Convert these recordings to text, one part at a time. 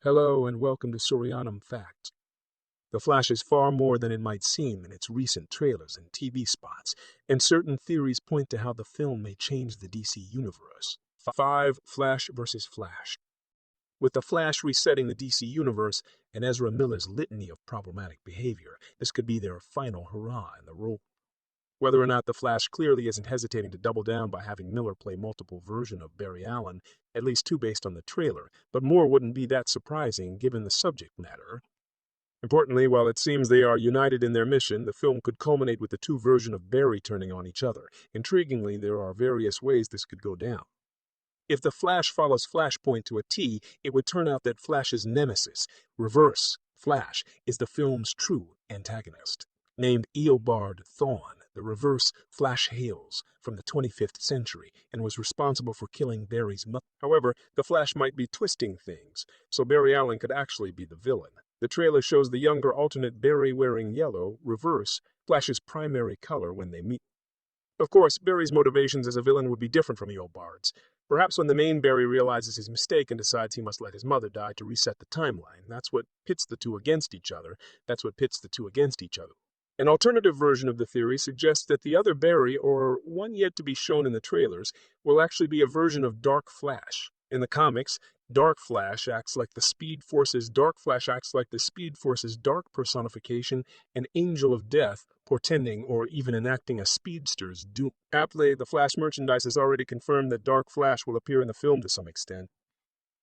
Hello and welcome to Sorianum Facts. The Flash is far more than it might seem in its recent trailers and TV spots, and certain theories point to how the film may change the DC universe. 5. Flash vs. Flash. With the Flash resetting the DC universe and Ezra Miller's litany of problematic behavior, this could be their final hurrah in the role. Whether or not the Flash clearly isn't hesitating to double down by having Miller play multiple versions of Barry Allen, at least two based on the trailer, but more wouldn't be that surprising given the subject matter. Importantly, while it seems they are united in their mission, the film could culminate with the two versions of Barry turning on each other. Intriguingly, there are various ways this could go down. If the Flash follows Flashpoint to a T, it would turn out that Flash's nemesis, Reverse Flash, is the film's true antagonist. Named Eobard Thawne, the Reverse Flash hails from the 25th century and was responsible for killing Barry's mother. However, the Flash might be twisting things, so Barry Allen could actually be the villain. The trailer shows the younger alternate Barry wearing yellow, Reverse, Flash's primary color when they meet. Of course, Barry's motivations as a villain would be different from Eobard's. Perhaps when the main Barry realizes his mistake and decides he must let his mother die to reset the timeline. That's what pits the two against each other. An alternative version of the theory suggests that the other Barry, or one yet to be shown in the trailers, will actually be a version of Dark Flash. In the comics, Dark Flash acts like the Speed Force's dark personification, an angel of death, portending or even enacting a speedster's doom. Aptly, the Flash merchandise has already confirmed that Dark Flash will appear in the film to some extent.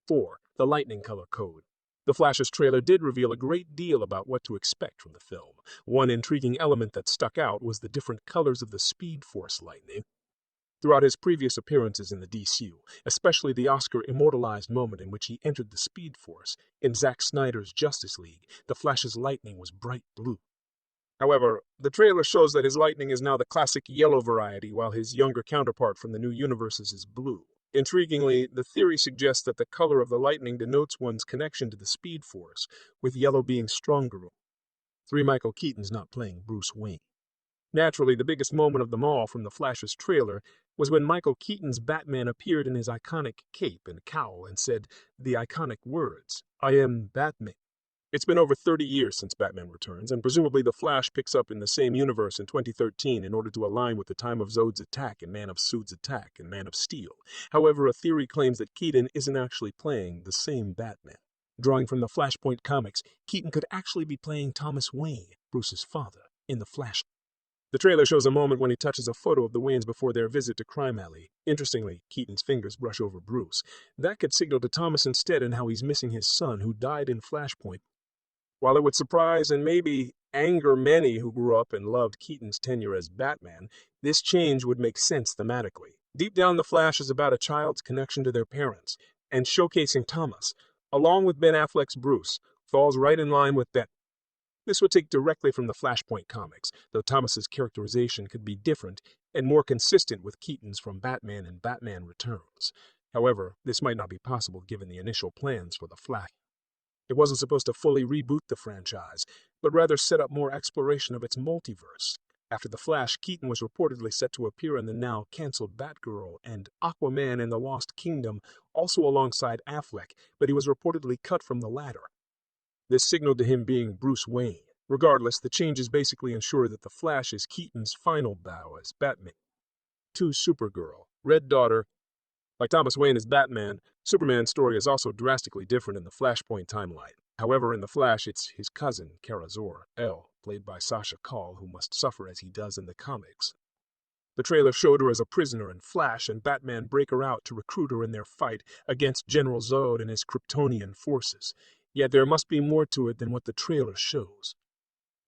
4. The Lightning Color Code. The Flash's trailer did reveal a great deal about what to expect from the film. One intriguing element that stuck out was the different colors of the Speed Force lightning. Throughout his previous appearances in the DCU, especially the Oscar-immortalized moment in which he entered the Speed Force in Zack Snyder's Justice League, the Flash's lightning was bright blue. However, the trailer shows that his lightning is now the classic yellow variety, while his younger counterpart from the new universes is blue. Intriguingly, the theory suggests that the color of the lightning denotes one's connection to the Speed Force, with yellow being stronger. 3. Michael Keaton's not playing Bruce Wayne. Naturally, the biggest moment of them all from the Flash's trailer was when Michael Keaton's Batman appeared in his iconic cape and cowl and said the iconic words, "I am Batman." It's been over 30 years since Batman Returns, and presumably the Flash picks up in the same universe in 2013 in order to align with the time of Zod's attack in Man of Steel attack in Man of Steel. However, a theory claims that Keaton isn't actually playing the same Batman. Drawing from the Flashpoint comics, Keaton could actually be playing Thomas Wayne, Bruce's father, in the Flash. The trailer shows a moment when he touches a photo of the Waynes before their visit to Crime Alley. Interestingly, Keaton's fingers brush over Bruce. That could signal to Thomas instead and how he's missing his son, who died in Flashpoint. While it would surprise and maybe anger many who grew up and loved Keaton's tenure as Batman, this change would make sense thematically. Deep down, The Flash is about a child's connection to their parents, and showcasing Thomas, along with Ben Affleck's Bruce, falls right in line with that. This would take directly from the Flashpoint comics, though Thomas's characterization could be different and more consistent with Keaton's from Batman and Batman Returns. However, this might not be possible given the initial plans for The Flash. It wasn't supposed to fully reboot the franchise, but rather set up more exploration of its multiverse. After The Flash, Keaton was reportedly set to appear in the now canceled Batgirl and Aquaman and the Lost Kingdom, also alongside Affleck, but he was reportedly cut from the latter. This signaled to him being Bruce Wayne. Regardless, the changes basically ensure that The Flash is Keaton's final bow as Batman. 2. Supergirl, Red Daughter. Like Thomas Wayne as Batman, Superman's story is also drastically different in the Flashpoint timeline. However, in The Flash, it's his cousin, Kara Zor-El, played by Sasha Calle, who must suffer as he does in the comics. The trailer showed her as a prisoner in Flash, and Batman break her out to recruit her in their fight against General Zod and his Kryptonian forces. Yet there must be more to it than what the trailer shows.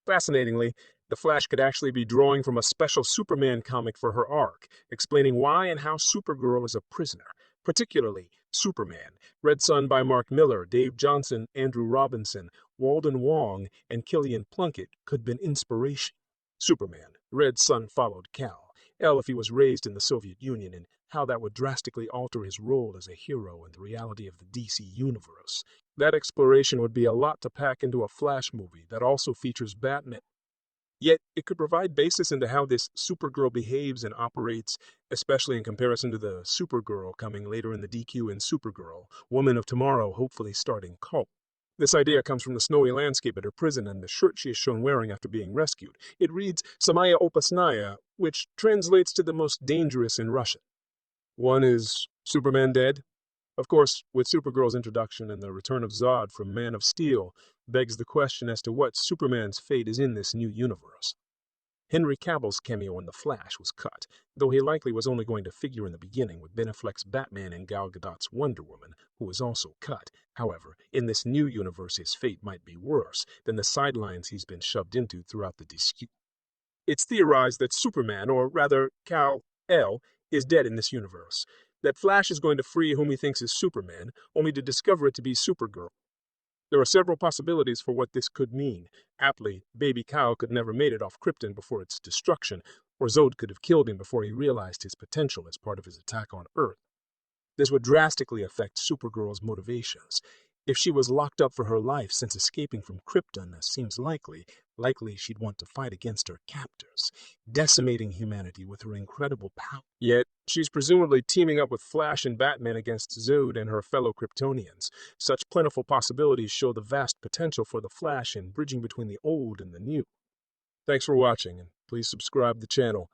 Fascinatingly, The Flash could actually be drawing from a special Superman comic for her arc, explaining why and how Supergirl is a prisoner, particularly Superman, Red Son by Mark Miller, Dave Johnson, Andrew Robinson, Walden Wong, and Killian Plunkett could have been inspiration. Superman, Red Son followed Kal-El if he was raised in the Soviet Union, and how that would drastically alter his role as a hero in the reality of the DC universe. That exploration would be a lot to pack into a Flash movie that also features Batman. Yet, it could provide basis into how this Supergirl behaves and operates, especially in comparison to the Supergirl coming later in the DQ in Supergirl, Woman of Tomorrow hopefully starting cult. This idea comes from the snowy landscape at her prison and the shirt she is shown wearing after being rescued. It reads Samaya Opasnaya, which translates to the most dangerous in Russian. One is Superman dead? Of course, with Supergirl's introduction and the return of Zod from Man of Steel, begs the question as to what Superman's fate is in this new universe. Henry Cavill's cameo in The Flash was cut, though he likely was only going to figure in the beginning with Ben Affleck's Batman and Gal Gadot's Wonder Woman, who was also cut. However, in this new universe his fate might be worse than the sidelines he's been shoved into throughout the DCU. It's theorized that Superman, or rather Kal-El, is dead in this universe, that Flash is going to free whom he thinks is Superman, only to discover it to be Supergirl. There are several possibilities for what this could mean. Aptly, baby Kal could never made it off Krypton before its destruction, or Zod could have killed him before he realized his potential as part of his attack on Earth. This would drastically affect Supergirl's motivations. If she was locked up for her life since escaping from Krypton, as seems likely she'd want to fight against her captors, decimating humanity with her incredible power. Yet, she's presumably teaming up with Flash and Batman against Zod and her fellow Kryptonians. Such plentiful possibilities show the vast potential for the Flash in bridging between the old and the new. Thanks for watching, and please subscribe to the channel.